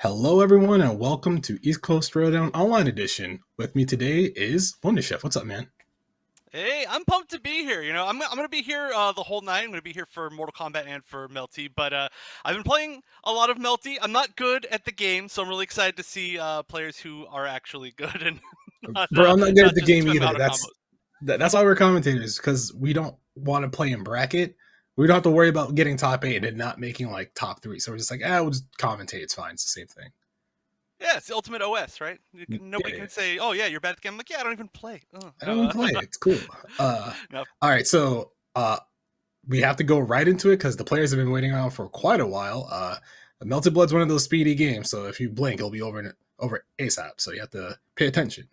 Hello, everyone, and welcome to East Coast Throwdown Online Edition. With me today is OmniSScythe. What's up, man? Hey, I'm pumped to be here. I'm gonna be here the whole night. I'm gonna be here for Mortal Kombat and for Melty. But I've been playing a lot of Melty. I'm not good at the game, so I'm really excited to see players who are actually good and not Bro, I'm not good at not the just game swim either. out of That's combos. that's why we're commentators, because we don't want to play in bracket. We don't have to worry about getting top 8 and not making like top 3. So we're just like, we'll just commentate. It's fine. It's the same thing. Yeah, it's the ultimate OS, right? Yeah, Nobody yeah. can say, "Oh yeah, you're bad at the game." I'm like, yeah, I don't even play. I don't even play. It's cool. No. All right, so we have to go right into it because the players have been waiting around for quite a while. Melted Blood's one of those speedy games, so if you blink, it'll be over ASAP. So you have to pay attention.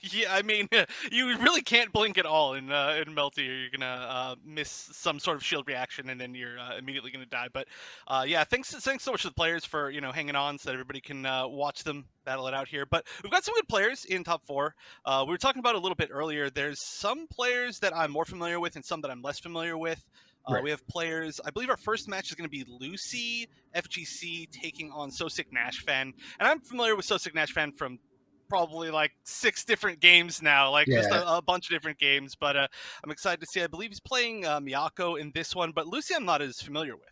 Yeah, I mean, you really can't blink at all in Melty, or you're gonna miss some sort of shield reaction, and then you're immediately gonna die. But yeah, thanks so much to the players for hanging on, so that everybody can watch them battle it out here. But we've got some good players in top four. We were talking about it a little bit earlier. There's some players that I'm more familiar with, and some that I'm less familiar with. Right. We have players. I believe our first match is going to be Lucy FGC taking on SoSickNASHFAN, and I'm familiar with SoSickNASHFAN from probably like 6 different games now, like just Yeah, a bunch of different games. But I'm excited to see. I believe he's playing Miyako in this one, but Lucy I'm not as familiar with.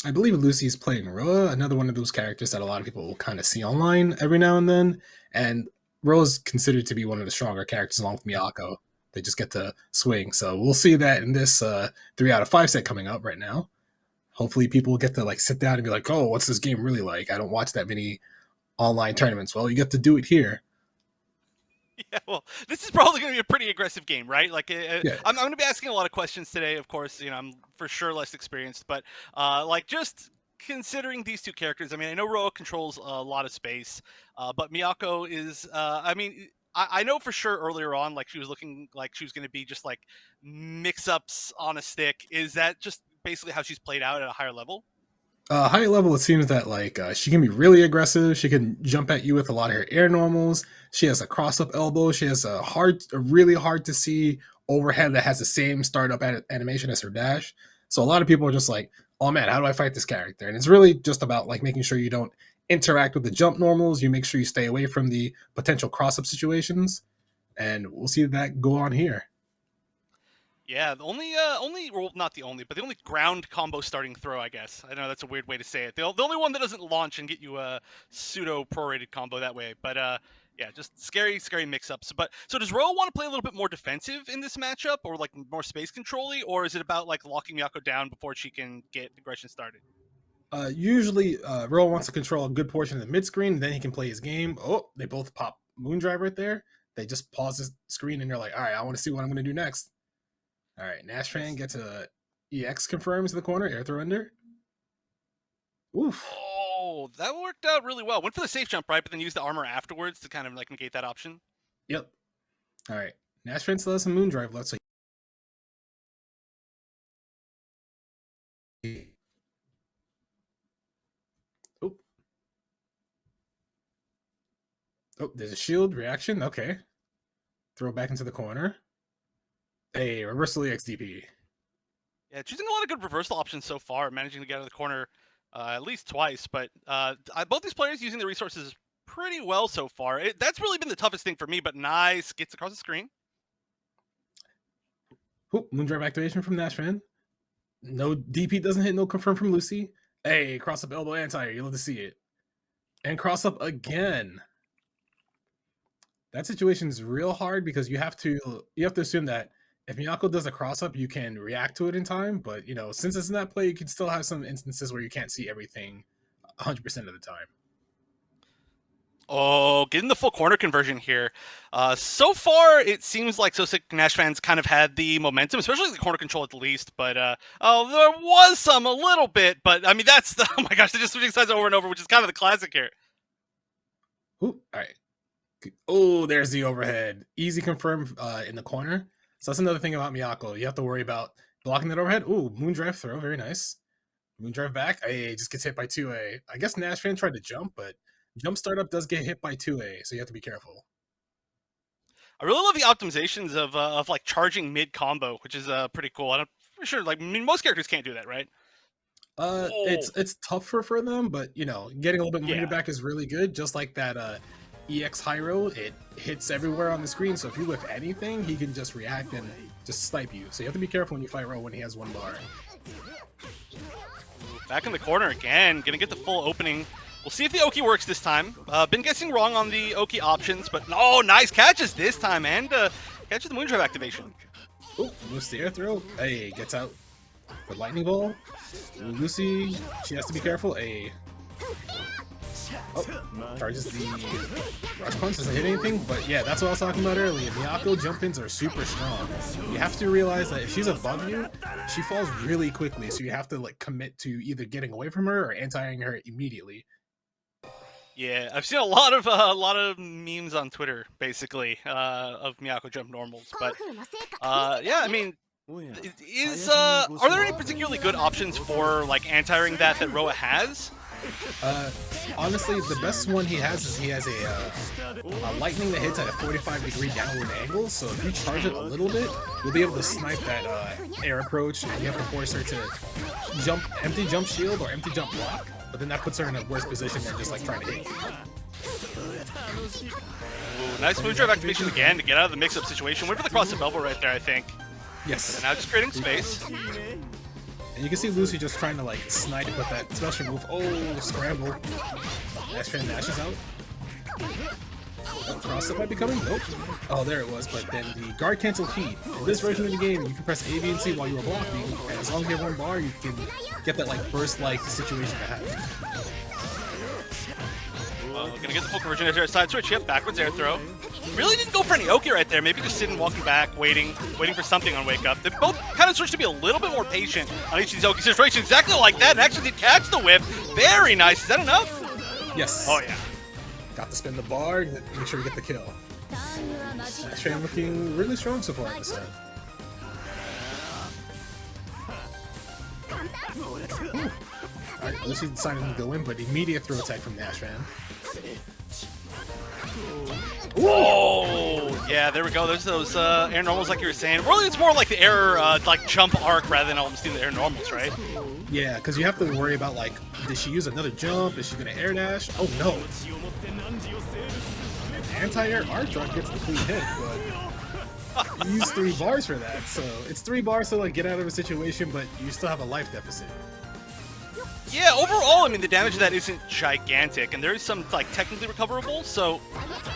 I believe Lucy's playing Roa, another one of those characters that a lot of people will kind of see online every now and then. And Roa's considered to be one of the stronger characters along with Miyako. They just get to swing. So we'll see that in this 3 out of 5 set coming up right now. Hopefully people will get to like sit down and be like, oh, what's this game really like? I don't watch that many online tournaments. Well, you get to do it here. Yeah, well, this is probably going to be a pretty aggressive game, right? Like, Yeah. I'm going to be asking a lot of questions today. Of course, I'm for sure less experienced, but like just considering these two characters, I mean, I know Roa controls a lot of space, but Miyako is, I mean, I know for sure earlier on, like she was looking like she was going to be just like mix-ups on a stick. Is that just basically how she's played out at a higher level? High level, it seems that like she can be really aggressive. She can jump at you with a lot of her air normals. She has a cross up elbow. She has a really hard to see overhead that has the same startup animation as her dash. So a lot of people are just like, "Oh man, how do I fight this character?" And it's really just about like making sure you don't interact with the jump normals. You make sure you stay away from the potential cross up situations, and we'll see that go on here. Yeah, the only, well, not the only, but the only ground combo starting throw, I guess. I know that's a weird way to say it. The only one that doesn't launch and get you a pseudo prorated combo that way. But yeah, just scary mix-ups. But so does Ro want to play a little bit more defensive in this matchup, or like more space control-y, or is it about like locking Miyako down before she can get aggression started? Usually, Ro wants to control a good portion of the mid screen, then he can play his game. Oh, they both pop Moondrive right there. They just pause the screen and they're like, all right, I want to see what I'm going to do next. All right, Nash fan Yes. gets a EX confirms in the corner, air throw under. Oof. Oh, that worked out really well. Went for the safe jump, right? But then used the armor afterwards to kind of like negate that option. Yep. All right. Nash fan still has some Moondrive left. So oh, oh, there's a shield reaction. Okay. Throw back into the corner. Hey, reversal EX DP. Yeah, choosing a lot of good reversal options so far, managing to get out of the corner at least twice. But both these players using the resources pretty well so far. That's really been the toughest thing for me, but nice. Gets across the screen. Oh, Moondrive activation from Nash fan. No DP doesn't hit, no confirm from Lucy. Hey, cross up elbow anti. You love to see it. And cross up again. That situation is real hard because you have to assume that if Miyako does a cross up, you can react to it in time. But since it's in that play, you can still have some instances where you can't see everything 100% of the time. Oh, getting the full corner conversion here. So far, it seems like SoSickNASHFAN's kind of had the momentum, especially the corner control at the least. But oh, there was some a little bit. But I mean, that's the, oh my gosh, they're just switching sides over and over, which is kind of the classic here. Ooh, all right. Oh, there's the overhead. Easy confirm in the corner. So that's another thing about Miyako. You have to worry about blocking that overhead. Ooh, Moondrive throw. Very nice. Moondrive back. Hey, just gets hit by 2A. I guess Nash fan tried to jump, but jump startup does get hit by 2A, so you have to be careful. I really love the optimizations of like charging mid combo, which is pretty cool. I'm for sure, like, I mean, most characters can't do that, right? Oh, It's tougher for them, but you know, getting a little bit more yeah. meter back is really good. Just like that EX Hyro, it hits everywhere on the screen. So if you whiff anything, he can just react and just snipe you. So you have to be careful when you fight Ro when he has 1 bar. Back in the corner again, gonna get the full opening. We'll see if the Oki works this time. Been guessing wrong on the Oki options, but oh, nice catches this time, and catches the Moondrive activation. Oh, moves the air throw. Hey, gets out for lightning ball. Lucy, she has to be careful. Hey. Oh, charges the rush punch, doesn't hit anything, but yeah, that's what I was talking about earlier. Miyako jump-ins are super strong. You have to realize that if she's above you, she falls really quickly, so you have to like commit to either getting away from her or anti-ing her immediately. Yeah, I've seen a lot of memes on Twitter, basically, of Miyako jump normals. But yeah, I mean, are there any particularly good options for like anti-ing that Roa has? Honestly, the best one he has is he has a lightning that hits at a 45-degree downward angle. So if you charge it a little bit, you'll be able to snipe that air approach, and you have to force her to jump, empty jump shield or empty jump block. But then that puts her in a worse position than just like trying to hit you. Ooh, nice Moondrive activation again to get out of the mix-up situation. Went for the cross-up elbow right there, I think. Yes. And now just creating space. And you can see Lucy just trying to like snipe with that special move. Oh, scramble. Nashfan dashes out. Oh, cross-up might be coming. Nope. Oh, there it was. But then the guard cancel feed. In this version of the game, you can press A, B, and C while you are blocking. And as long as you have 1 bar, you can get that like burst-like situation to happen. Gonna get the full conversion after a side switch. Yep, backwards air throw. Really didn't go for any Oki right there. Maybe just sitting, walking back, waiting for something on wake up. They both kind of switched to be a little bit more patient on each of these Oki situations. Exactly like that. And actually did catch the whip. Very nice. Is that enough? Yes. Oh, yeah. Got to spin the bar, make sure you get the kill. Nashfan looking really strong so far in this set. Alright, Lucy decided to go in, but immediate throw attack from Nashfan. Oh, yeah, there we go. There's those air normals like you were saying. Really, it's more like the air like jump arc rather than almost doing the air normals, right? Yeah, because you have to worry about like, did she use another jump? Is she gonna air dash? Oh no! Anti-air art drop gets the clean hit, but you use 3 bars for that, so it's 3 bars to like get out of a situation, but you still have a life deficit. Yeah, overall, I mean, the damage of that isn't gigantic, and there is some, like, technically recoverable, so,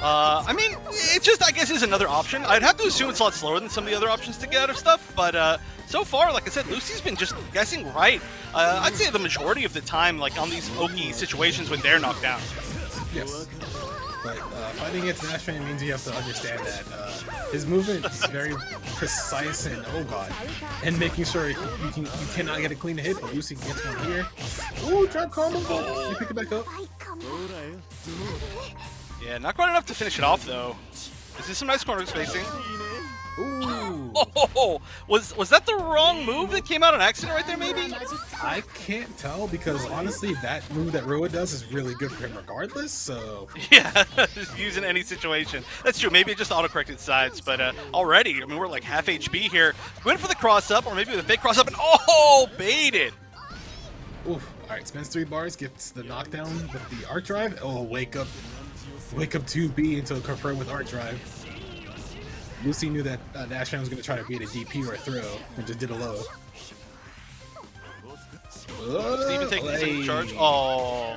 I mean, it just, I guess, is another option. I'd have to assume it's a lot slower than some of the other options to get out of stuff, but, so far, like I said, Lucy's been just guessing right. I'd say the majority of the time, like, on these Oki situations when they're knocked down. Yes. But fighting against Nashfan means you have to understand that his movement is very precise and oh god, and making sure you cannot get a clean hit. But Lucy gets one here. Ooh, drop combo! You pick it back up. Yeah, not quite enough to finish it off though. This is some nice corner spacing. Ooh. Oh, was that the wrong move that came out on accident right there, maybe? I can't tell because honestly, that move that Roa does is really good for him regardless. So yeah, just using any situation. That's true. Maybe it just auto-corrected sides, but already, I mean, we're like half HP here. Went for the cross-up, or maybe with a fake cross-up, and oh, baited. Oof. All right, spends 3 bars, gets the knockdown with the art drive. Oh, wake up 2B until confirmed with art drive. Lucy knew that Nashfan was going to try to beat a DP or a throw, and just did a low. Steven taking the second charge. Oh.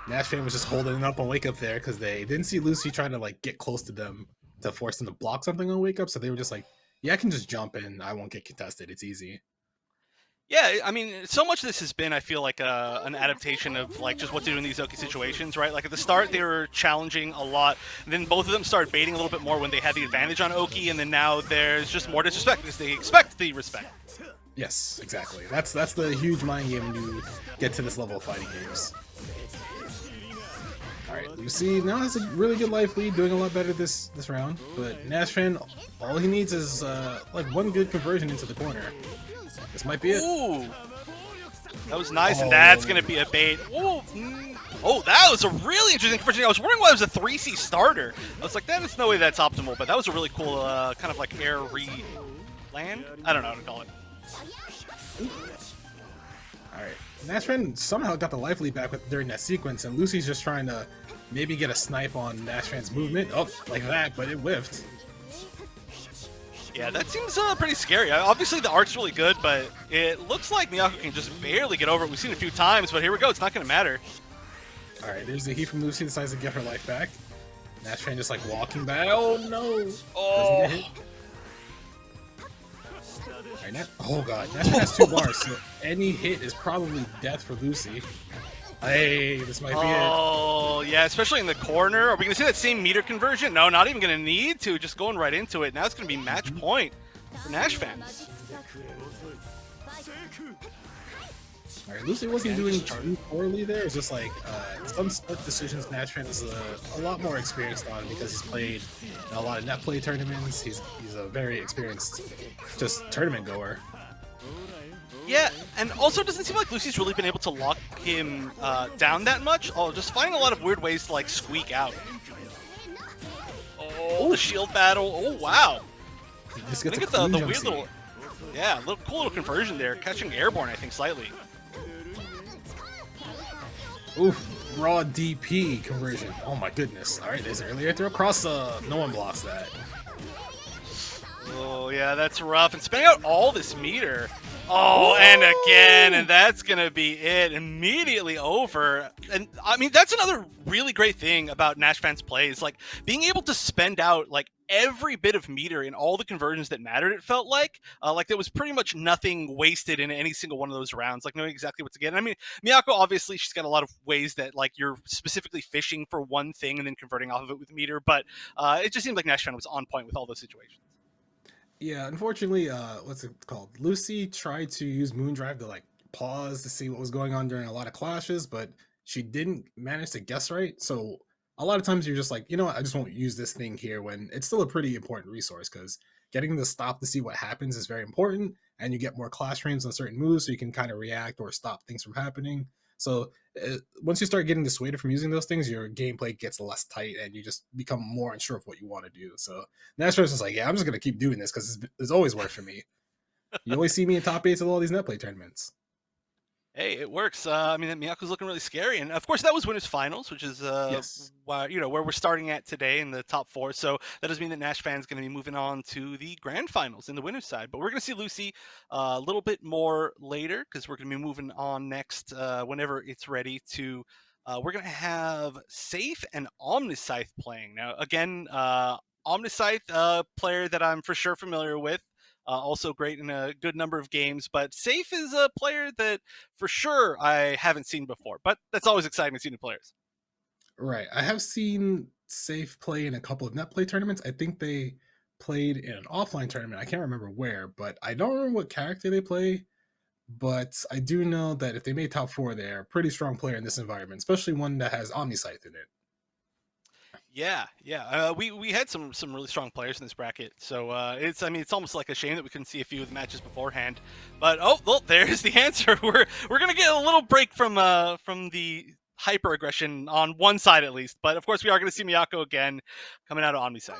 Nashfan was just holding it up on wake up there because they didn't see Lucy trying to like get close to them to force them to block something on wake up, so they were just like, yeah, I can just jump in. I won't get contested. It's easy. Yeah, I mean, so much of this has been, I feel like, an adaptation of, like, just what to do in these Oki situations, right? Like, at the start, they were challenging a lot, and then both of them started baiting a little bit more when they had the advantage on Oki, and then now there's just more disrespect because they expect the respect. Yes, exactly. That's the huge mind game when you get to this level of fighting games. Alright, Lucy now has a really good life lead, doing a lot better this round, but Nashfan, all he needs is, like, 1 good conversion into the corner. This might be it. Ooh, that was nice, and that's going to be a bait. Ooh. Oh, that was a really interesting conversion. I was wondering why it was a 3C starter. I was like, there's no way that's optimal, but that was a really cool kind of like air re-land? I don't know how to call it. Alright. Nashfan somehow got the life lead back during that sequence, and Lucy's just trying to maybe get a snipe on Nashfan's movement. Oh, like that, but it whiffed. Yeah, that seems pretty scary. Obviously, the art's really good, but it looks like Miyako can just barely get over it. We've seen it a few times, but here we go. It's not going to matter. Alright, there's the heat from Lucy, decides to get her life back. Nashfan just like walking back. Oh no! Oh! Right, oh god, Nashfan has 2 bars, so any hit is probably death for Lucy. Hey, this might be it. Oh, yeah, especially in the corner. Are we going to see that same meter conversion? No, not even going to need to. Just going right into it. Now it's going to be match point for Nashfan. Alright, Lucy wasn't doing too poorly there. It's just like some split decisions Nashfan is a lot more experienced on because he's played a lot of net play tournaments. He's a very experienced just tournament goer. Yeah, and also it doesn't seem like Lucy's really been able to lock him down that much. Oh, just finding a lot of weird ways to like squeak out. Oh, the shield battle. Oh, wow. Just I think it's the weird little, yeah, cool little conversion there. Catching airborne, I think, slightly. Oof, raw DP conversion. Oh my goodness. Alright, there's earlier throw cross. No one blocks that. Oh, yeah, that's rough. And spending out all this meter. Oh, and again, and that's going to be it. Immediately over. And, I mean, that's another really great thing about Nashfan's plays. Like, being able to spend out, like, every bit of meter in all the conversions that mattered, it felt like. There was pretty much nothing wasted in any single one of those rounds, like, knowing exactly what to get. I mean, Miyako, obviously, she's got a lot of ways that, like, you're specifically fishing for one thing and then converting off of it with meter. But it just seemed like Nashfan was on point with all those situations. Yeah, unfortunately, what's it called? Lucy tried to use Moondrive to like pause to see what was going on during a lot of clashes, but she didn't manage to guess right. So a lot of times you're just like, you know what, I just won't use this thing here when it's still a pretty important resource because getting the stop to see what happens is very important, and you get more clash frames on certain moves so you can kind of react or stop things from happening. So once you start getting dissuaded from using those things, your gameplay gets less tight and you just become more unsure of what you want to do. So Nashfan's just like, yeah, I'm just going to keep doing this because it's always worked for me. You always see me in top 8s of all these net play tournaments. Hey, it works. I mean, Miyako's looking really scary, and of course that was winners finals, which is Yes. where we're starting at today in the top 4. So that does mean that Nashfan's going to be moving on to the grand finals in the winners side. But we're going to see Lucy a little bit more later because we're going to be moving on next whenever it's ready to. We're going to have Safe and OmniSScythe playing now. Again, OmniSScythe, player that I'm for sure familiar with. Also great in a good number of games, but Safe is a player that for sure I haven't seen before, but that's always exciting to see new players. Right. I have seen Safe play in a couple of net play tournaments. I think they played in an offline tournament. I can't remember where, but I don't remember what character they play. But I do know that if they made top 4, they're a pretty strong player in this environment, especially one that has OmniSScythe in it. Yeah. We had some really strong players in this bracket, so it's almost like a shame that we couldn't see a few of the matches beforehand. But oh, well, there's the answer. We're gonna get a little break from the hyper aggression on one side at least, but of course we are gonna see Miyako again coming out of OmniSScythe.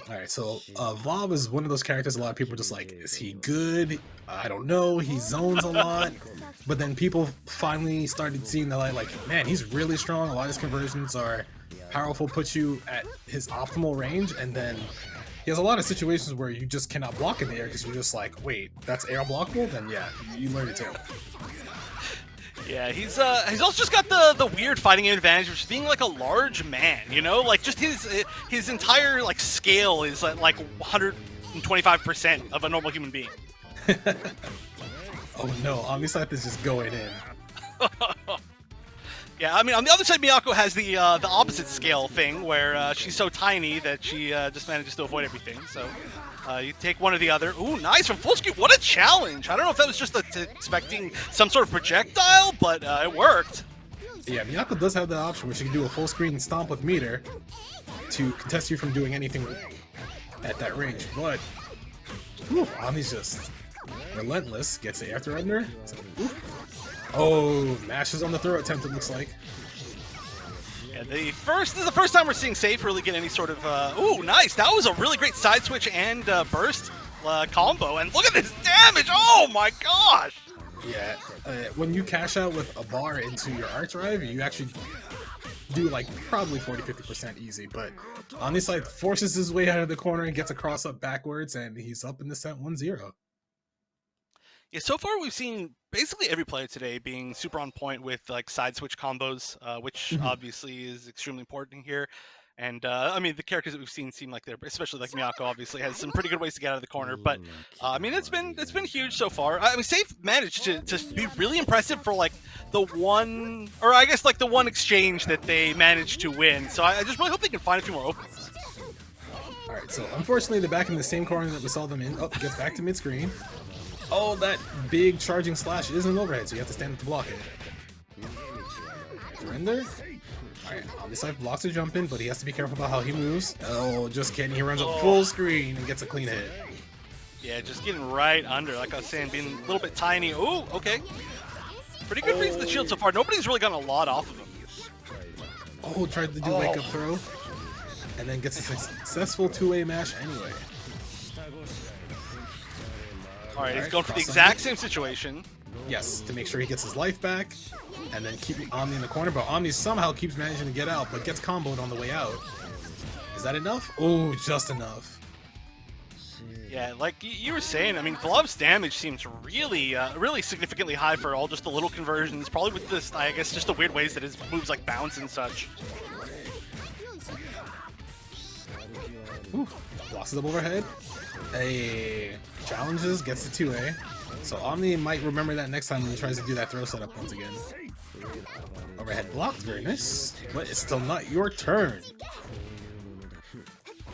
All right, so Vav is one of those characters a lot of people are just like, is he good? I don't know. He zones a lot. But then people finally started seeing the light, like, man, he's really strong. A lot of his conversions are powerful, puts you at his optimal range, and then he has a lot of situations where you just cannot block in the air because you're just like, wait, that's air unblockable? Then yeah, you learn it too. Yeah, he's also just got the weird fighting advantage, which is being like a large man, you know, like just his entire like scale is like 125% of a normal human being. Oh no, OmniSScythe is just going in. Yeah, I mean, on the other side, Miyako has the opposite scale thing, where she's so tiny that she just manages to avoid everything. So you take one or the other. Ooh, nice from full screen. What a challenge! I don't know if that was just expecting some sort of projectile, but it worked. Yeah, Miyako does have the option where she can do a full screen stomp with meter to contest you from doing anything at that range. But Omni's just relentless. Gets the after under. Oh, mashes on the throw attempt, it looks like. Yeah, this is the first time we're seeing Safe really get any sort of ooh, nice. That was a really great side switch and burst combo. And look at this damage. Oh my gosh. Yeah, when you cash out with a bar into your arch drive, you actually do like probably 40-50% easy, but OmniSScythe forces his way out of the corner and gets a cross up backwards, and he's up in the set 1-0. Yeah, so far we've seen basically every player today being super on point with like side switch combos, which obviously is extremely important here. And I mean, the characters that we've seen seem like they're, especially like Miyako, obviously has some pretty good ways to get out of the corner. But I mean, it's been huge so far. I mean, Safe managed to be really impressive for like the one, or I guess like the one exchange that they managed to win. So I just really hope they can find a few more openings. All right, so unfortunately, they're back in the same corner that we saw them in. Oh, gets back to mid screen. Oh, that big charging slash is an overhead, so you have to stand up to block it. Surrender. Alright, OmniSScythe blocks a jump in, but he has to be careful about how he moves. Oh, just kidding. He runs up full screen and gets a clean hit. Yeah, just getting right under. Like I was saying, being a little bit tiny. Oh, okay. Pretty good for the shield so far. Nobody's really gotten a lot off of him. Oh, tried to do wake up throw. And then gets a successful two-way mash anyway. Alright, he's going for the exact same situation. Yes, to make sure he gets his life back, and then keep Omni in the corner, but Omni somehow keeps managing to get out, but gets comboed on the way out. Is that enough? Oh, just enough. Yeah, like you were saying, I mean, Glove's damage seems really, really significantly high for all just the little conversions, probably with this, I guess, just the weird ways that his moves like bounce and such. Ooh, blocks it up overhead. Hey, challenges, gets the 2A. So Omni might remember that next time when he tries to do that throw setup once again. Overhead block, very nice. But it's still not your turn.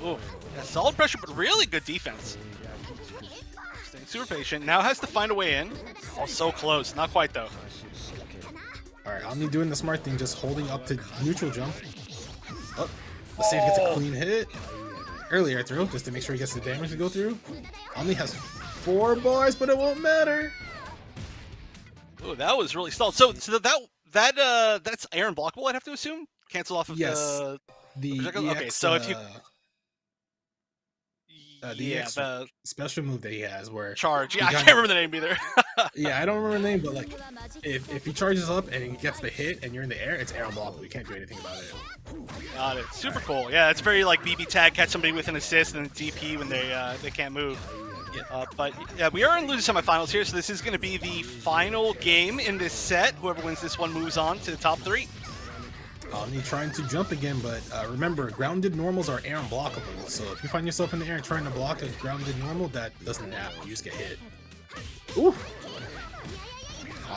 Ooh, yeah, solid pressure, but really good defense. Staying super patient. Now has to find a way in. Oh, so close. Not quite, though. Alright, Omni doing the smart thing, just holding up to neutral jump. Oh, the Safe gets a clean hit. Earlier throw, just to make sure he gets the damage to go through. Omni has 4 bars, but it won't matter. Oh, that was really stalled. So that's Aaron blockable, I'd have to assume? Cancel off of the EX, okay, so if you the EX special move that he has where charge. Yeah, I can't remember the name either. Yeah, I don't remember the name, but like if he charges up and he gets the hit and you're in the air, it's air unblockable. You can't do anything about it. Got it. Super cool. Yeah, it's very like BB tag, catch somebody with an assist and then DP when they can't move. But yeah, we are in losing semifinals here, so this is going to be the final game in this set. Whoever wins this one moves on to the top 3. Omni trying to jump again, but remember, grounded normals are air unblockable. So if you find yourself in the air trying to block a grounded normal, that doesn't happen. You just get hit. Ooh!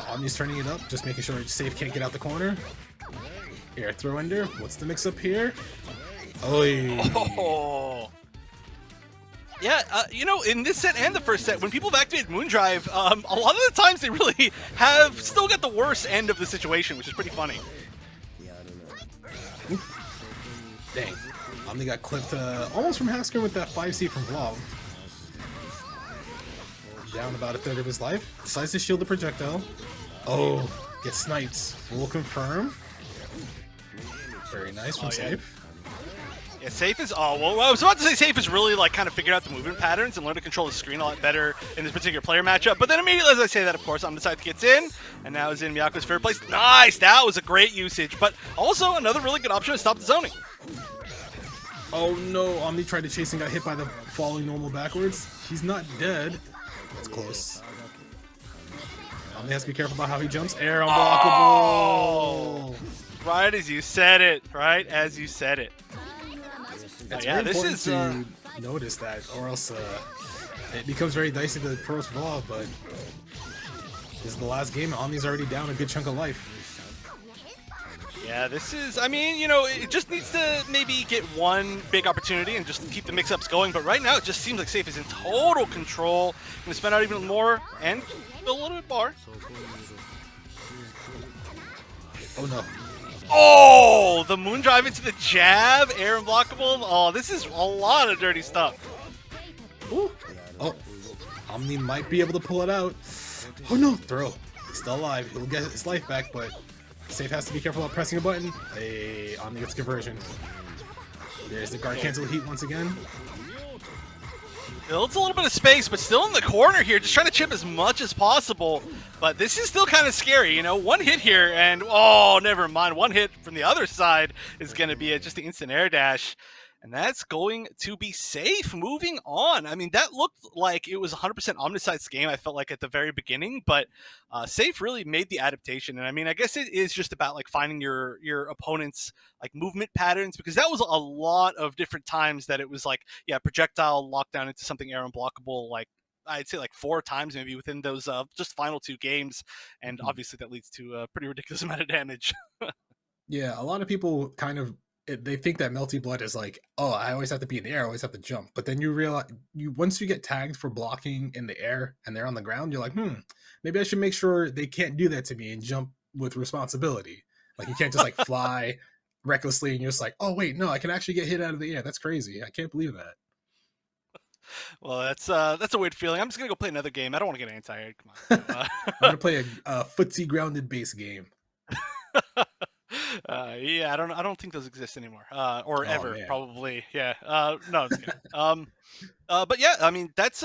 Omni's turning it up, just making sure Safe can't get out the corner. Air throw ender. What's the mix up here? Oh! Yeah, you know, in this set and the first set, when people have activated Moondrive, a lot of the times they really have still got the worst end of the situation, which is pretty funny. Dang. Omni got clipped almost from half screen with that 5C from Vlog. Down about a third of his life. Decides to shield the projectile. Oh, gets sniped. Full confirm. Very nice from Safe. Yeah, Safe is, well, I was about to say Safe has really, like, kind of figured out the movement patterns and learned to control the screen a lot better in this particular player matchup. But then immediately as I say that, of course, OmniSScythe gets in, and now is in Miyako's fair place. Nice! That was a great usage, but also another really good option to stop the zoning. Oh no, Omni tried to chase and got hit by the falling normal backwards. He's not dead. That's close. Omni has to be careful about how he jumps. Air unblockable! Right as you said it. Right as you said it. It's very important to notice that, or else it becomes very dicey to the pros vlog, but this is the last game. Omni's already down a good chunk of life. Yeah, this is, I mean, you know, it just needs to maybe get one big opportunity and just keep the mix-ups going, but right now it just seems like Safe is in total control. Gonna spend out even more and a little bit bar. Oh no. Oh, the Moondrive into the jab, air unblockable. Oh, this is a lot of dirty stuff. Ooh. Oh, Omni might be able to pull it out. Oh no, throw. He's still alive. He'll get his life back, but Safe has to be careful about pressing a button. Hey, Omni gets conversion. There's the guard cancel heat once again. Builds a little bit of space, but still in the corner here, just trying to chip as much as possible. But this is still kind of scary, you know? One hit here, and oh, never mind. One hit from the other side is going to be just the instant air dash. And that's going to be safe. Moving on. I mean, that looked like it was 100% OmniSScythe's game, I felt like, at the very beginning. But Safe really made the adaptation. And I mean, I guess it is just about like finding your opponent's like movement patterns, because that was a lot of different times that it was like, yeah, projectile lockdown into something air unblockable, like I'd say like 4 times maybe within those just final 2 games. And obviously that leads to a pretty ridiculous amount of damage. Yeah, a lot of people kind of they think that Melty Blood is like, oh, I always have to be in the air, I always have to jump. But then you realize once you get tagged for blocking in the air and they're on the ground, you're like, maybe I should make sure they can't do that to me and jump with responsibility. Like you can't just like fly recklessly and you're just like, oh wait, no, I can actually get hit out of the air. That's crazy. I can't believe that. Well, that's a weird feeling. I'm just gonna go play another game. I don't want to get anti-air. Come on. I'm gonna play a footsie grounded base game. Yeah, I don't think those exist anymore, or ever, man. probably. Yeah. No, I'm just kidding. But yeah, I mean, that's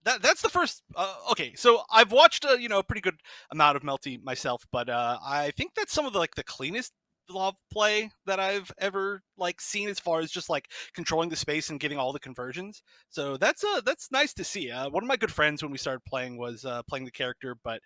that's the first. Okay, so I've watched a pretty good amount of Melty myself, but I think that's some of the the cleanest love play that I've ever like seen, as far as just like controlling the space and getting all the conversions. So that's nice to see. One of my good friends when we started playing was playing the character, but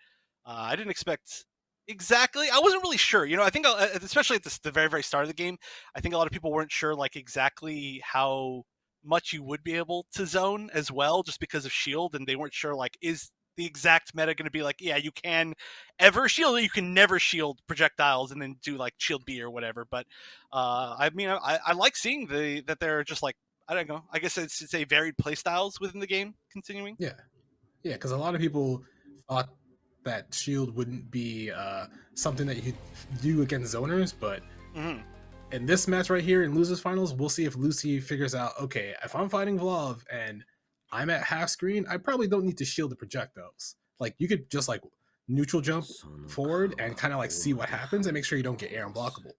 I didn't expect exactly. I wasn't really sure. I think especially at the very very start of the game, I think a lot of people weren't sure like exactly how much you would be able to zone as well, just because of shield, and they weren't sure like, is the exact meta going to be like, yeah, you can ever shield, you can never shield projectiles and then do like shield B or whatever. But I mean, I like seeing that they're just like, I don't know, I guess it's a varied play styles within the game continuing. Yeah, because a lot of people thought that shield wouldn't be something that you could do against zoners, but in this match right here in losers finals, we'll see if Lucy figures out, okay, if I'm fighting Vlav and I'm at half screen, I probably don't need to shield the projectiles. Like you could just like neutral jump forward and kind of like see what happens and make sure you don't get air unblockable.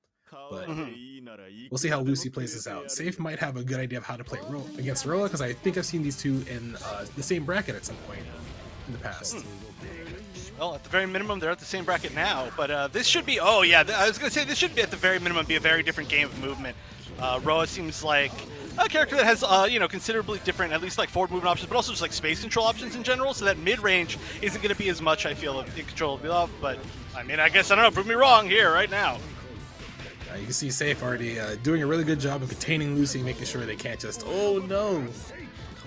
But we'll see how Lucy plays this out. Safe might have a good idea of how to play against Rolla, because I think I've seen these two in the same bracket at some point in the past. Well, at the very minimum, they're at the same bracket now, but this should be, oh yeah, I was going to say, this should be at the very minimum be a very different game of movement. Roa seems like a character that has, considerably different, at least like forward movement options, but also just like space control options in general, so that mid-range isn't going to be as much, I feel, in control of Vlav, but I mean, I guess, I don't know, prove me wrong here right now. You can see Safe already doing a really good job of containing Lucy, making sure they can't just, oh no,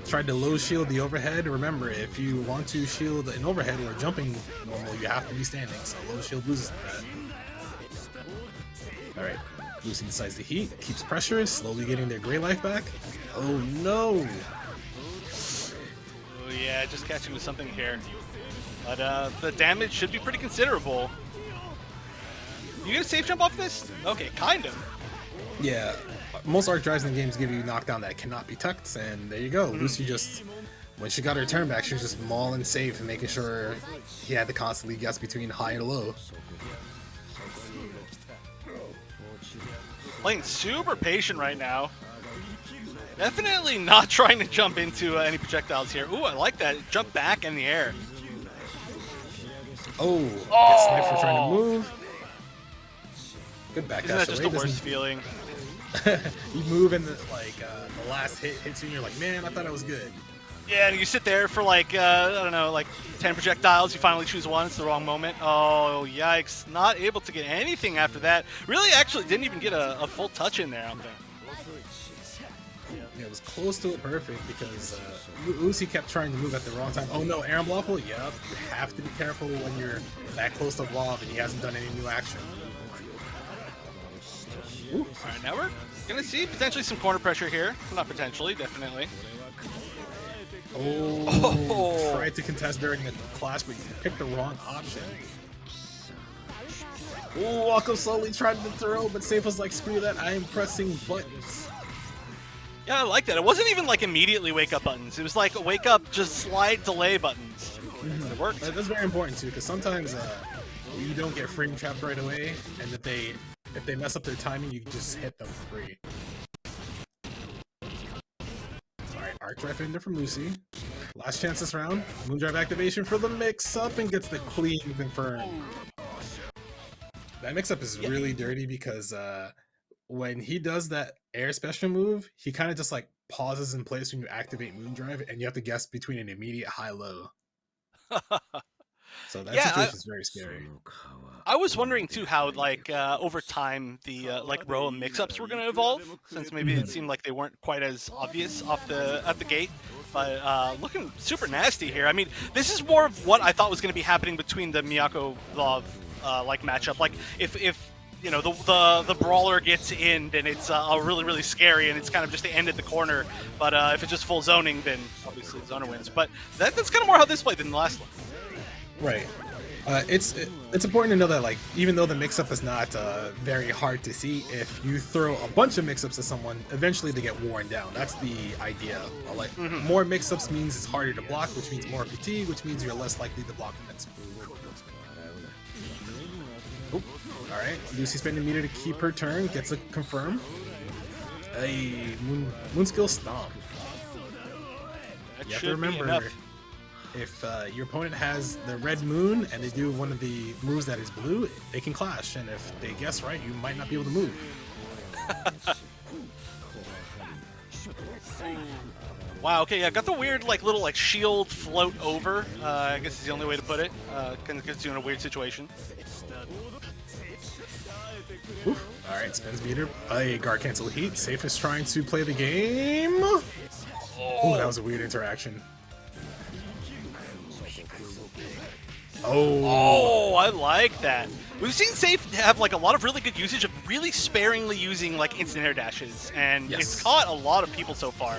tried to low shield the overhead. Remember, if you want to shield an overhead or jumping normally, you have to be standing, so low shield loses that. Alright, Lucy decides to heat, keeps pressure, slowly getting their gray life back. Oh no! Oh yeah, just catching with something here. But the damage should be pretty considerable. You get a safe jump off this? Okay, kind of. Yeah, most arc drives in the games give you knockdown that cannot be tucked, and there you go. Lucy just, when she got her turn back, she was just mauling Safe and making sure he had to constantly guess between high and low. Playing super patient right now. Definitely not trying to jump into any projectiles here. Ooh, I like that. Jump back in the air. Oh, gets sniped for trying to move. Good back Isn't that just the worst feeling? You move and the last hit hits you and you're like, man, I thought I was good. Yeah, and you sit there for like, I don't know, like 10 projectiles, you finally choose one, it's the wrong moment. Oh, yikes. Not able to get anything after that. Really actually didn't even get a full touch in there, I don't think. Yeah, it was close to it perfect because Lucy kept trying to move at the wrong time. Oh no, Aaron Bloffel? Yep, you have to be careful when you're that close to Vlav and he hasn't done any new action. Alright, now we're going to see potentially some corner pressure here. Well, not potentially, definitely. Oh, tried to contest during the clash, but you picked the wrong option. Oh, Walko slowly tried to throw, but Safe was like, screw that, I am pressing buttons. Yeah, I like that. It wasn't even like immediately wake up buttons. It was like wake up, just slide delay buttons. It worked. That's very important too, because sometimes you don't get frame trapped right away, and if they mess up their timing, you can just hit them free. Arc Drive Ender from Lucy. Last chance this round. Moondrive activation for the mix-up and gets the clean confirmed. That mix-up is really dirty because when he does that air special move, he kind of just like pauses in place when you activate Moondrive, and you have to guess between an immediate high-low. So that situation is very scary. I was wondering too how like over time the like row of mix-ups were going to evolve, since maybe it seemed like they weren't quite as obvious at the gate. But looking super nasty here. I mean, this is more of what I thought was going to be happening between the Miyako Love like matchup. Like if you know the brawler gets in, then it's really scary, and it's kind of just the end at the corner. But if it's just full zoning, then obviously the zoner wins. But that's kind of more how this played than the last one. Right. It's important to know that, like, even though the mix-up is not very hard to see, if you throw a bunch of mix-ups at someone, eventually they get worn down. That's the idea. Like, more mix-ups means it's harder to block, which means more fatigue, which means you're less likely to block the next move. All right, Lucy spending meter to keep her turn, gets a confirm. A moon skill stomp. That You have should to remember, be if your opponent has the red moon and they do one of the moves that is blue, they can clash, and if they guess right, you might not be able to move. Wow, okay, yeah, got the weird like little like shield float over, I guess is the only way to put it, kind of gets you in a weird situation. Oof. All right, spins meter, a guard cancel heat. Safe is trying to play the game. Oh, that was a weird interaction. Oh, I like that. We've seen Safe have like a lot of really good usage of really sparingly using like instant air dashes, and it's caught a lot of people so far.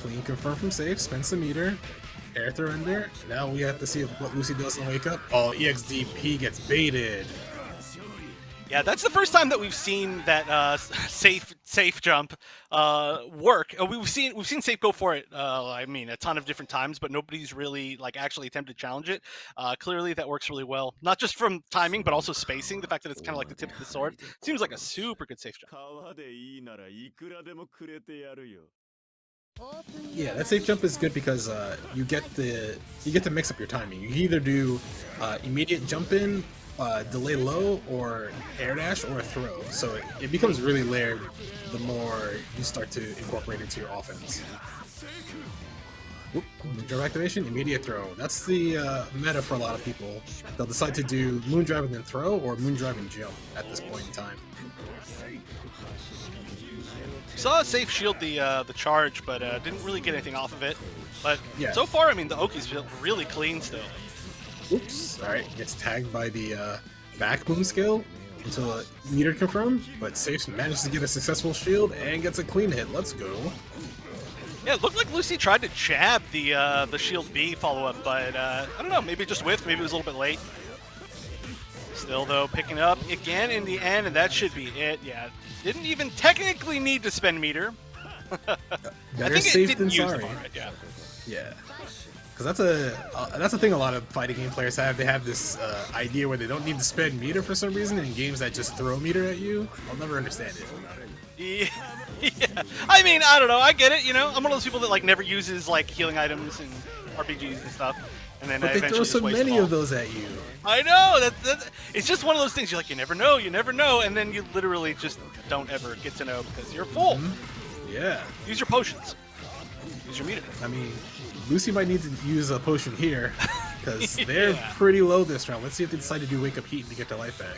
Clean confirm from Safe, spends the meter, air throw ender. Now we have to see what Lucy does on wake up. Oh, EXDP gets baited. Yeah, that's the first time that we've seen that safe jump work. We've seen Safe go for it. I mean, a ton of different times, but nobody's really like actually attempted to challenge it. Clearly, that works really well, not just from timing, but also spacing. The fact that it's kind of like the tip of the sword seems like a super good safe jump. Yeah, that safe jump is good because you get to mix up your timing. You can either do immediate jump in, delay low, or air dash, or a throw. So it becomes really layered the more you start to incorporate into your offense. Moondrive activation, immediate throw. That's the meta for a lot of people. They'll decide to do Moondrive and then throw, or Moondrive and jump at this point in time. Saw Safe shield the charge, but didn't really get anything off of it. But yeah, so far, I mean, the Oki's feel really clean still. Oops. Alright, gets tagged by the back boom skill until a meter confirmed, but Safe manages to get a successful shield and gets a clean hit. Let's go. Yeah, it looked like Lucy tried to jab the shield B follow-up, but I don't know, maybe it just whiffed, maybe it was a little bit late. Still, though, picking up again in the end, and that should be it. Yeah, didn't even technically need to spend meter. Better safe than use sorry. Them right, yeah. Yeah. Because that's a thing a lot of fighting game players have. They have this idea where they don't need to spend meter for some reason in games that just throw meter at you. I'll never understand it. Yeah. I mean, I don't know. I get it. You know, I'm one of those people that like never uses like healing items and RPGs and stuff. And then but they throw so many of those at you. I know. It's just one of those things. You're like, you never know, and then you literally just don't ever get to know because you're full. Yeah. Use your potions. Use your meter. I mean, Lucy might need to use a potion here because they're pretty low this round. Let's see if they decide to do wake up heat to get their life back.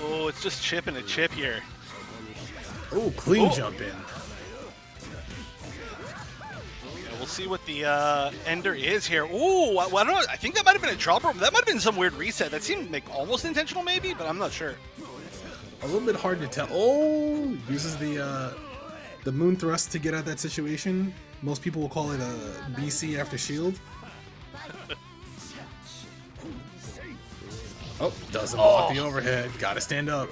Oh, it's just chip and a chip here. Oh, clean jump in. Yeah, we'll see what the ender is here. Ooh, I don't know. I think that might have been a dropper. That might have been some weird reset. That seemed like almost intentional, maybe, but I'm not sure. A little bit hard to tell. Oh, uses the moon thrust to get out that situation. Most people will call it a BC after shield. Oh, doesn't block the overhead. Gotta stand up.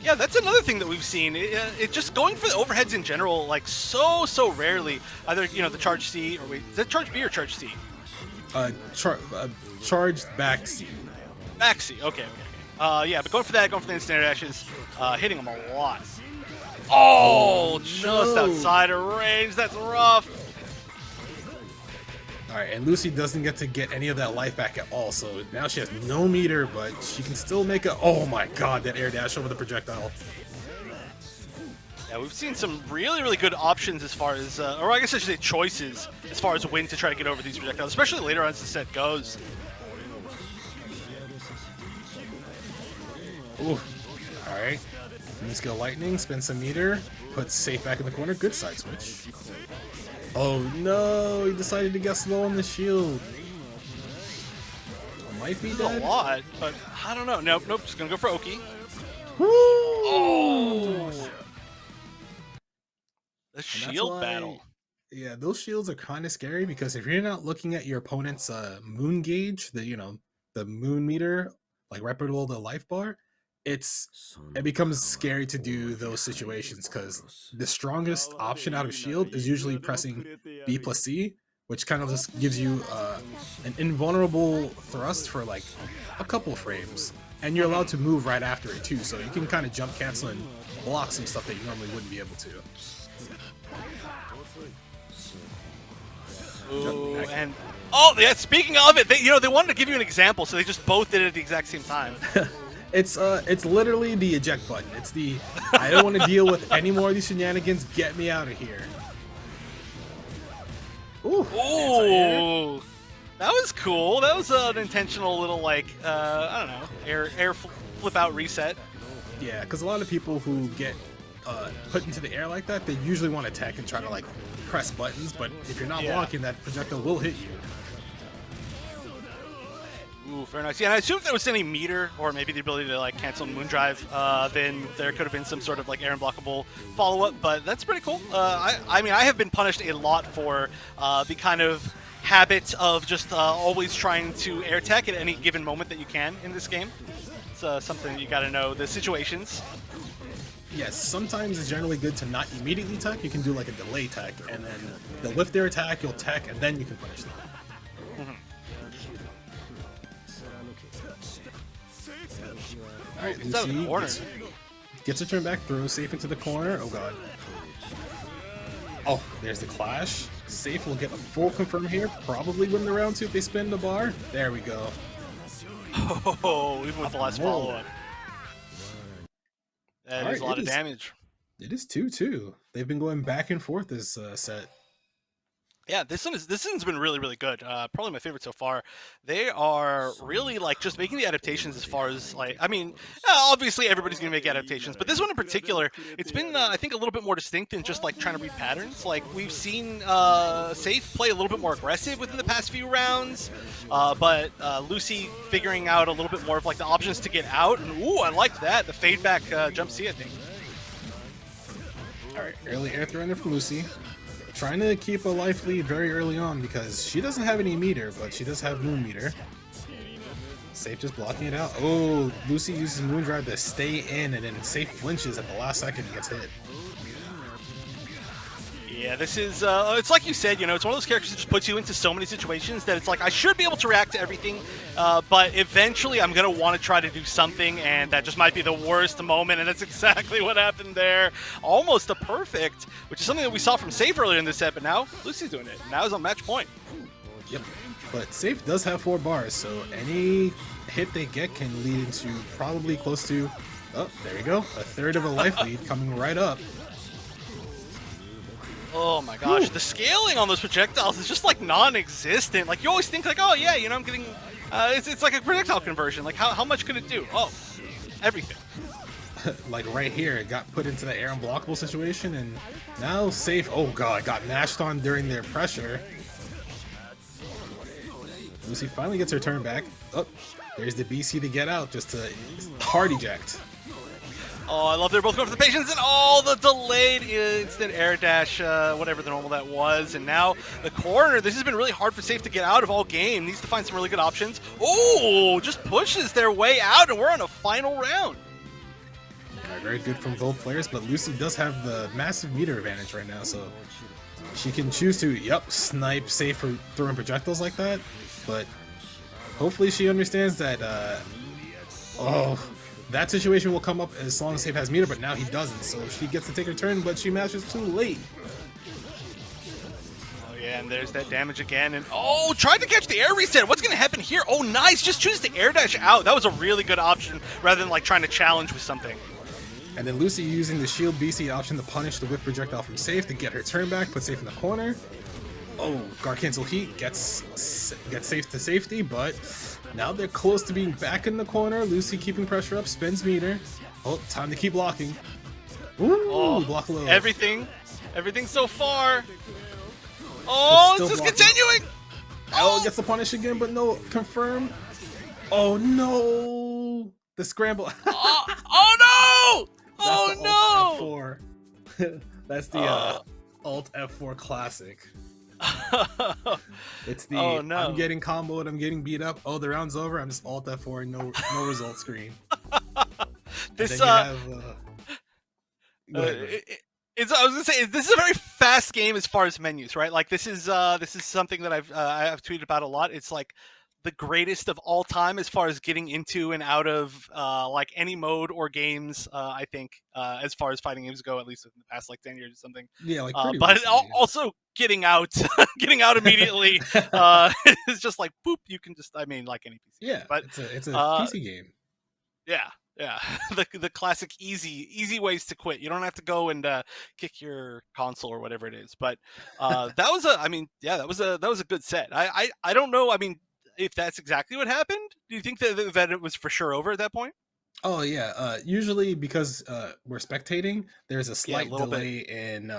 Yeah, that's another thing that we've seen. It just going for the overheads in general, like so rarely. Either the charge C, or wait, is that charge B or charge C? Charged back C. Back C. Okay. Yeah, but going for the instant air dashes, hitting them a lot. Oh, just no. outside of range. That's rough. Alright, and Lucy doesn't get any of that life back at all, so now she has no meter, but she can still make a... Oh my god, that air dash over the projectile. Yeah, we've seen some really, really good options as far as, or I guess I should say choices, as far as when to try to get over these projectiles, especially later on as the set goes. Ooh. Alright. Let's go lightning, spend some meter, put safe back in the corner, good side switch. Oh no, he decided to get slow on the shield. Might be dead. A lot, but I don't know. Nope, just gonna go for Oki. Woo! Oh! The shield battle. Yeah, those shields are kind of scary because if you're not looking at your opponent's moon gauge, the moon meter, like right below the life bar, it becomes scary to do those situations because the strongest option out of shield is usually pressing B plus C, which kind of just gives you an invulnerable thrust for like a couple frames, and you're allowed to move right after it too, so you can kind of jump cancel and block some stuff that you normally wouldn't be able to. Ooh, and oh yeah, speaking of it, they wanted to give you an example, so they just both did it at the exact same time. It's literally the eject button. It's the I don't want to deal with any more of these shenanigans. Get me out of here. Ooh, that was cool. That was an intentional little like I don't know, air flip out reset. Yeah, because a lot of people who get put into the air like that, they usually want to attack and try to like press buttons. But if you're not blocking, that projectile will hit you. Ooh, very nice. Yeah, and I assume if there was any meter or maybe the ability to like cancel Moondrive, then there could have been some sort of like air unblockable follow-up, but that's pretty cool. I mean, I have been punished a lot for the kind of habit of just always trying to air tech at any given moment that you can in this game. It's something that you got to know the situations. Yes, sometimes it's generally good to not immediately tech. You can do like a delay tech, and then they'll lift their attack, you'll tech, and then you can punish them. Alright, Lucy gets a turn back, throws safe into the corner. Oh god. Oh, there's the clash. Safe will get a full confirm here. Probably win the round 2 if they spin the bar. There we go. Oh, even with the last follow-up. That is a lot of damage. It is 2-2. They've been going back and forth this set. Yeah, this one's been really, really good. Probably my favorite so far. They are really like just making the adaptations as far as like, I mean, obviously everybody's gonna make adaptations, but this one in particular, it's been I think a little bit more distinct than just like trying to read patterns. Like we've seen Safe play a little bit more aggressive within the past few rounds, but Lucy figuring out a little bit more of like the options to get out. And ooh, I like that, the fade back jump C, I think. All right, early air throw from Lucy. Trying to keep a life lead very early on because she doesn't have any meter, but she does have moon meter. Safe just blocking it out. Oh, Lucy uses Moondrive to stay in, and then Safe flinches at the last second and gets hit. Yeah, this is, it's like you said, it's one of those characters that just puts you into so many situations that it's like, I should be able to react to everything, but eventually I'm going to want to try to do something, and that just might be the worst moment, and that's exactly what happened there. Almost a perfect, which is something that we saw from Safe earlier in this set, but now Lucy's doing it. Now he's on match point. Yep, but Safe does have 4 bars, so any hit they get can lead into probably close to, oh, there we go, a third of a life lead coming right up. Oh my gosh, the scaling on those projectiles is just like non-existent. Like you always think like, oh yeah, I'm getting, it's like a projectile conversion. Like how much could it do? Oh, everything. Like right here, it got put into the air unblockable situation, and now Safe, oh god, got mashed on during their pressure. Lucy finally gets her turn back. Oh, there's the BC to get out, just to hard eject. Oh, I love they're both going for the patience, and all the delayed instant air dash, whatever the normal that was. And now the corner, this has been really hard for Safe to get out of all game. Needs to find some really good options. Oh, just pushes their way out, and we're on a final round. Very good from both players, but Lucy does have the massive meter advantage right now, so she can choose to, snipe Safe for throwing projectiles like that, but hopefully she understands that, oh, that situation will come up as long as Safe has meter, but now he doesn't. So she gets to take her turn, but she mashes too late. Yeah, and there's that damage again, and oh, tried to catch the air reset. What's going to happen here? Oh, nice. Just chooses to air dash out. That was a really good option rather than like trying to challenge with something. And then Lucy using the shield BC option to punish the whip projectile from Safe to get her turn back, put Safe in the corner. Oh, guard cancel heat gets Safe to safety, but now they're close to being back in the corner. Lucy keeping pressure up, spins meter. Oh, time to keep blocking. Ooh, oh, block low. Everything so far. Oh, it's just continuing! Oh, gets the punish again, but no, confirm. Oh no! The scramble. Oh no! Oh no! That's the Alt F4 classic. It's the I'm getting comboed, I'm getting beat up. Oh, the round's over. I'm just Alt F4, no result screen. This I was gonna say, this is a very fast game as far as menus, right? Like this is something that I've tweeted about a lot. It's like the greatest of all time as far as getting into and out of like any mode or games. I think as far as fighting games go, at least in the past like 10 years or something. Yeah, like but also getting out, getting out immediately is just like boop. You can just, I mean, like any PC. Yeah, but it's a PC game. Yeah. Yeah, the classic easy ways to quit. You don't have to go and kick your console or whatever it is. But that was that was a good set. I don't know. I mean, if that's exactly what happened, do you think that it was for sure over at that point? Oh yeah. Usually because we're spectating, there's a slight delay in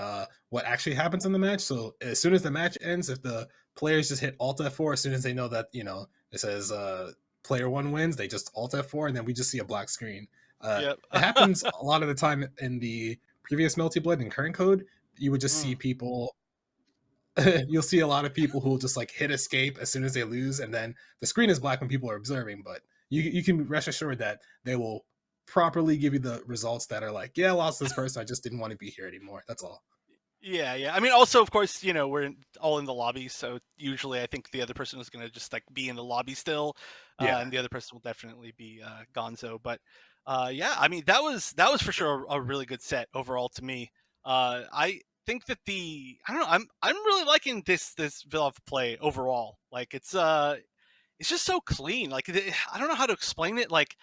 what actually happens in the match. So as soon as the match ends, if the players just hit Alt F4, as soon as they know that it says player 1 wins, they just Alt F4, and then we just see a black screen. It happens a lot of the time in the previous Melty Blood and current code. You would just see people. You'll see a lot of people who will just like hit escape as soon as they lose, and then the screen is black when people are observing. But you can rest assured that they will properly give you the results that are like, yeah, I lost this person. I just didn't want to be here anymore. That's all. Yeah. I mean, also, of course, we're all in the lobby, so usually I think the other person is going to just like be in the lobby still, and the other person will definitely be Gonzo. But yeah, I mean, that was for sure a really good set overall to me. I think that I don't know, I'm really liking this Vilov play overall. Like it's just so clean. Like I don't know how to explain it. Like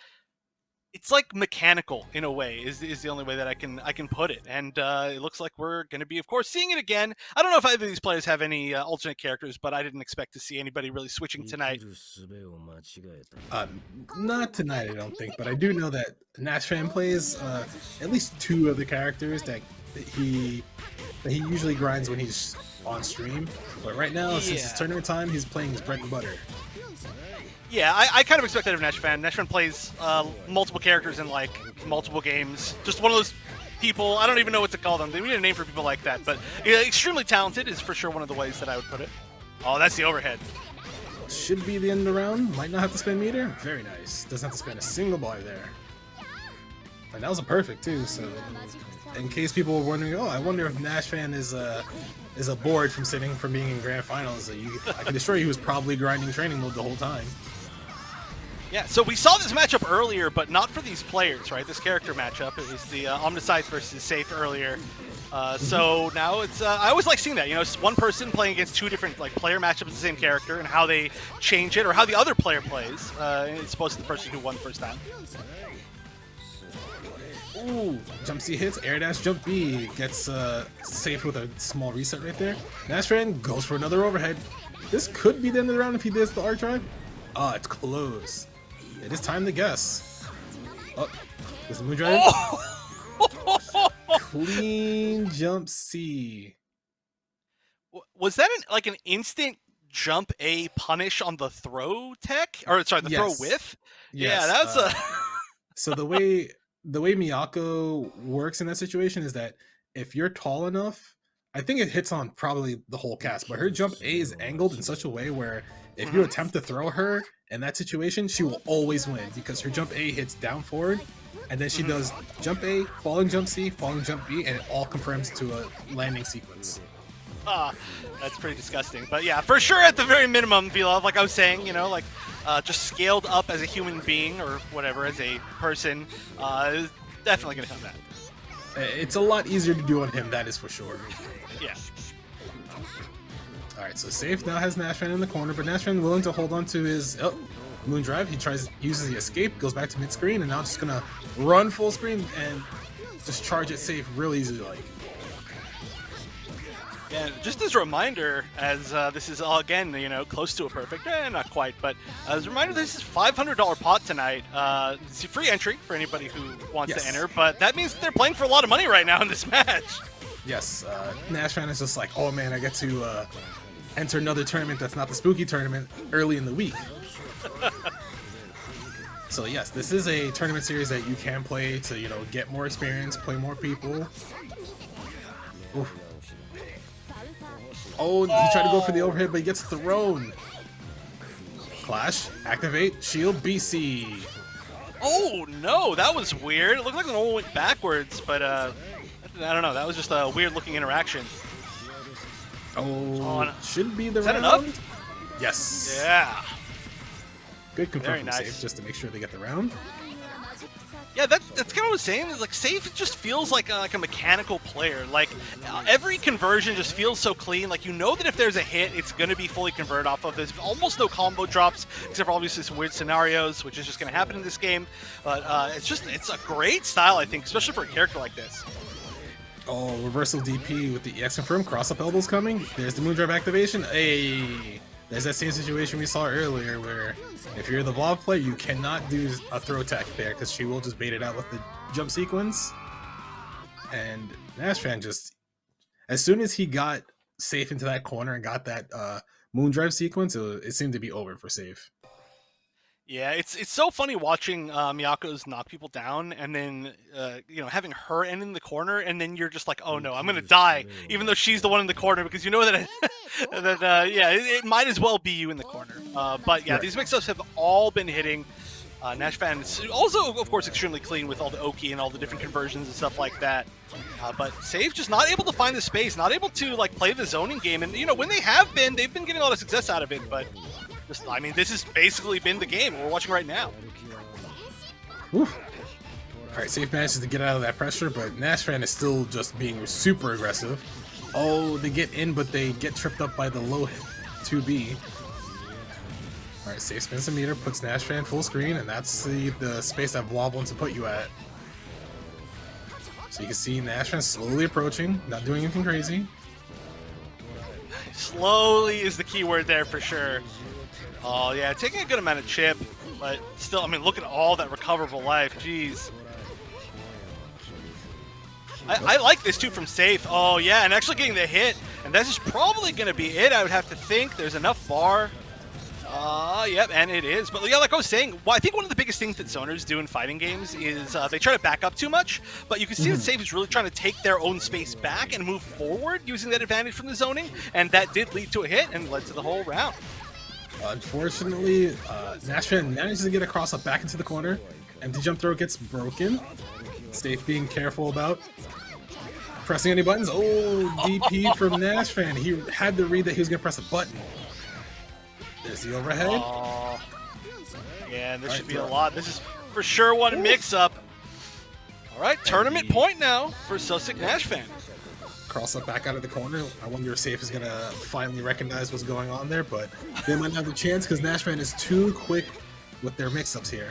it's like mechanical in a way is the only way that I can put it. And it looks like we're going to be, of course, seeing it again. I don't know if either of these players have any alternate characters, but I didn't expect to see anybody really switching tonight. Not tonight, I don't think, but I do know that NashFan plays at least 2 of the characters that he usually grinds when he's on stream. But right now, since it's tournament time, he's playing his bread and butter. Yeah, I kind of expect that of NashFan. NashFan plays multiple characters in like multiple games. Just one of those people, I don't even know what to call them. They need a name for people like that. But extremely talented is for sure one of the ways that I would put it. Oh, that's the overhead. Should be the end of the round. Might not have to spend meter. Very nice. Doesn't have to spend a single bar there. And that was a perfect too. So in case people were wondering, oh, I wonder if NashFan is a bored from being in grand finals, I can assure you he was probably grinding training mode the whole time. Yeah, so we saw this matchup earlier, but not for these players, right? This character matchup. It was the OmniSScythe versus Safe earlier. So now it's I always like seeing that. It's one person playing against 2 different like player matchups of the same character and how they change it or how the other player plays. It's supposed to be the person who won the first time. Ooh, jump C hits, air dash, jump B gets Safe with a small reset right there. NashFan goes for another overhead. This could be the end of the round if he does the arc drive. Ah, it's close. It is time to guess. Oh, there's the moon drive. Oh! Clean jump C. Was that an instant jump A punish on the throw tech? Or sorry, the throw whiff? Yes. Yeah, that's a So the way Miyako works in that situation is that if you're tall enough, I think it hits on probably the whole cast, but her jump A is angled in such a way where if you attempt to throw her in that situation, she will always win because her jump A hits down forward, and then she does jump A, falling jump C, falling jump B, and it all confirms to a landing sequence. That's pretty disgusting. But yeah, for sure at the very minimum, Vilov, like I was saying, just scaled up as a human being or whatever, as a person, is definitely going to come back. It's a lot easier to do on him, that is for sure. Yeah. Alright, so Safe now has NASHFAN in the corner, but NASHFAN willing to hold on to his Moon Drive. He uses the escape, goes back to mid screen, and now just gonna run full screen and just charge it Safe real easily. Like. Yeah, just as a reminder, as this is all again, close to a perfect, not quite, but as a reminder, this is $500 pot tonight. It's a free entry for anybody who wants to enter, but that means they're playing for a lot of money right now in this match. Yes, NASHFAN is just like, oh man, I get to enter another tournament that's not the spooky tournament early in the week. So yes, this is a tournament series that you can play to, get more experience, play more people. Oof. Oh, he tried to go for the overhead, but he gets thrown. Clash, activate, shield, BC. Oh no, that was weird. It looked like the normal went backwards, but I don't know. That was just a weird looking interaction. Oh, should be the round. Is that enough? Yes. Yeah. Good confirm Very from nice. Safe just to make sure they get the round. Yeah, that's kind of what I was saying. Is like Safe just feels like a mechanical player. Like every conversion just feels so clean. Like that if there's a hit, it's going to be fully converted off of. There's almost no combo drops, except for obviously some weird scenarios, which is just going to happen in this game. But it's a great style, I think, especially for a character like this. Oh, reversal DP with the EX confirm, cross up elbows coming. There's the Moondrive activation. Hey, there's that same situation we saw earlier where if you're the Evolve player, you cannot do a throw attack there because she will just bait it out with the jump sequence. And NASHFAN just, as soon as he got Safe into that corner and got that Moondrive sequence, it seemed to be over for Safe. Yeah, it's so funny watching Miyako's knock people down and then having her end in the corner, and then you're just like, oh no, I'm gonna die, even though she's the one in the corner, because you know that it might as well be you in the corner. But yeah, right. These mix-ups have all been hitting. NASHFAN is also, of course, extremely clean with all the Oki and all the different conversions and stuff like that. But Safe just not able to find the space, not able to play the zoning game, and when they have been, they've been getting a lot of success out of it, but. This has basically been the game we're watching right now. Oof. All right, Safe manages to get out of that pressure, but NASHFAN is still just being super aggressive. Oh, they get in, but they get tripped up by the low 2B. All right, Safe spins the meter, puts NASHFAN full screen, and that's the space that Blob wants to put you at. So you can see NASHFAN slowly approaching, not doing anything crazy. Slowly is the key word there for sure. Oh yeah, taking a good amount of chip, but still, look at all that recoverable life. Jeez. I like this too from Safe. Oh yeah, and actually getting the hit, and this is probably going to be it. I would have to think. There's enough bar. Yep, and it is. But yeah, like I was saying, I think one of the biggest things that zoners do in fighting games is they try to back up too much, but you can see that Safe is really trying to take their own space back and move forward using that advantage from the zoning, and that did lead to a hit and led to the whole round. Unfortunately, NASHFAN manages to get a cross up back into the corner. Empty jump throw gets broken. Safe being careful about pressing any buttons. Oh, DP from NASHFAN. He had to read that he was going to press a button. There's the overhead. Yeah, and this should be a lot. This is for sure one mix-up. All right, tournament point now for SoSickNASHFAN. Cross up back out of the corner. I wonder if Safe is going to finally recognize what's going on there, but they might not have the chance because NASHFAN is too quick with their mix-ups here.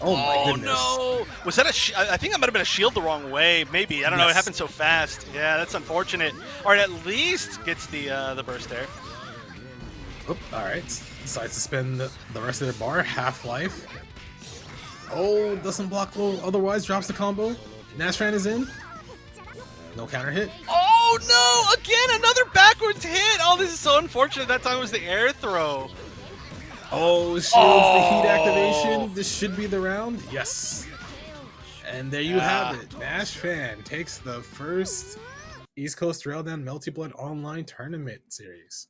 Oh my goodness. No! Was that I think that might have been a shield the wrong way. Maybe. I don't know. It happened so fast. Yeah, that's unfortunate. All right, at least gets the burst there. Oop, alright, decides to spend the rest of their bar, half-life. Oh, doesn't block low, otherwise drops the combo. NASHFAN is in. No counter hit. Oh no, again, another backwards hit! Oh, this is so unfortunate. That time it was the air throw. Oh, shields the heat activation. This should be the round. Yes. And there you have it. NASHFAN takes the first East Coast Throwdown Melty Blood online tournament series.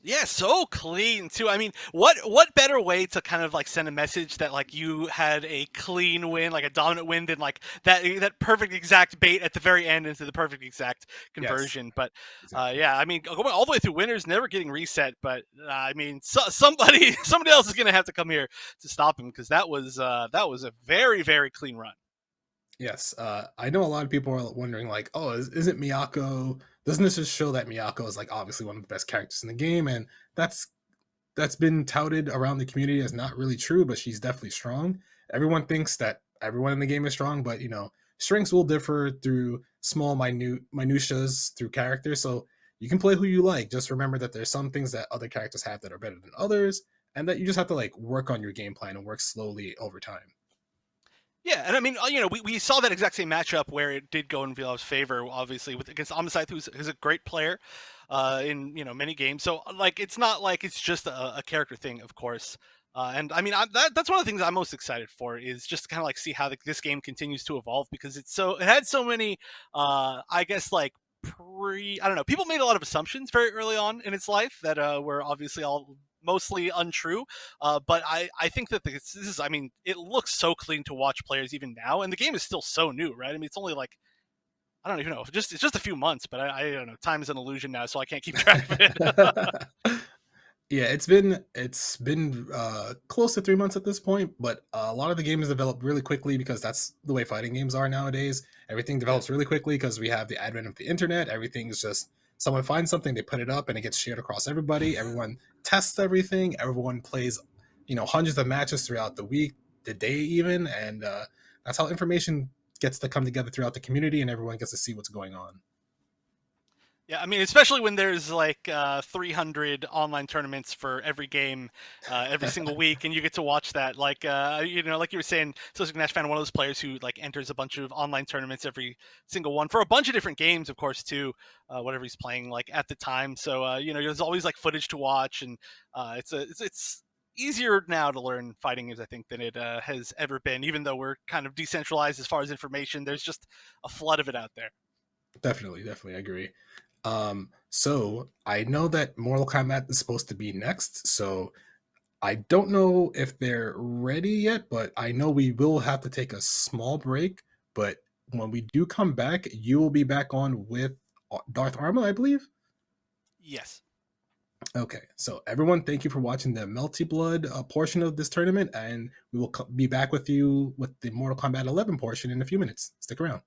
Yeah, so clean too. I mean, what better way to kind of like send a message that like you had a clean win, like a dominant win, than like that perfect exact bait at the very end into the perfect exact Yes, conversion. But exactly. yeah, I mean, going all the way through winners, never getting reset. But I mean, somebody somebody else is gonna have to come here to stop him because that was a very very clean run. Yes, I know a lot of people are wondering, like, oh, isn't Miyako? Doesn't this just show that Miyako is like obviously one of the best characters in the game? And that's been touted around the community as not really true, but she's definitely strong. Everyone thinks that everyone in the game is strong, but strengths will differ through small minutiae through characters. So you can play who you like. Just remember that there's some things that other characters have that are better than others, and that you just have to like work on your game plan and work slowly over time. Yeah, and I mean, we saw that exact same matchup where it did go in Vilav's favor, obviously, with against OmniSScythe, who's a great player in many games. So like, it's not like it's just a character thing, of course. And I mean, that's one of the things I'm most excited for is just to kind of like see how this game continues to evolve because it had so many, I guess like I don't know, people made a lot of assumptions very early on in its life that were obviously all mostly untrue. But I think that this is, I mean, it looks so clean to watch players even now, and the game is still so new, right? I mean, it's only like, I don't even know, it's just a few months, but I don't know. Time is an illusion now, so I can't keep track of it. Yeah, it's been close to 3 months at this point, but a lot of the game is developed really quickly because that's the way fighting games are nowadays. Everything Yeah. develops really quickly because we have the advent of the internet. Everything's just someone finds something, they put it up, and it gets shared across everybody. Everyone tests everything. Everyone plays, hundreds of matches throughout the week, the day even, and that's how information gets to come together throughout the community, and everyone gets to see what's going on. Yeah, I mean, especially when there's like 300 online tournaments for every game, every single week, and you get to watch that. Like, like you were saying, SoSickNASHFAN, one of those players who like enters a bunch of online tournaments every single one for a bunch of different games, of course, too. Whatever he's playing, like at the time. So, there's always like footage to watch, and it's easier now to learn fighting games, I think, than it has ever been. Even though we're kind of decentralized as far as information, there's just a flood of it out there. Definitely, definitely, I agree. So I know that Mortal Kombat is supposed to be next, so I don't know if they're ready yet, but I know we will have to take a small break. But when we do come back, you will be back on with Darth Arma, I believe. Yes. Okay, so everyone, thank you for watching the Melty Blood portion of this tournament, and we will be back with you with the Mortal Kombat 11 portion in a few minutes. Stick around.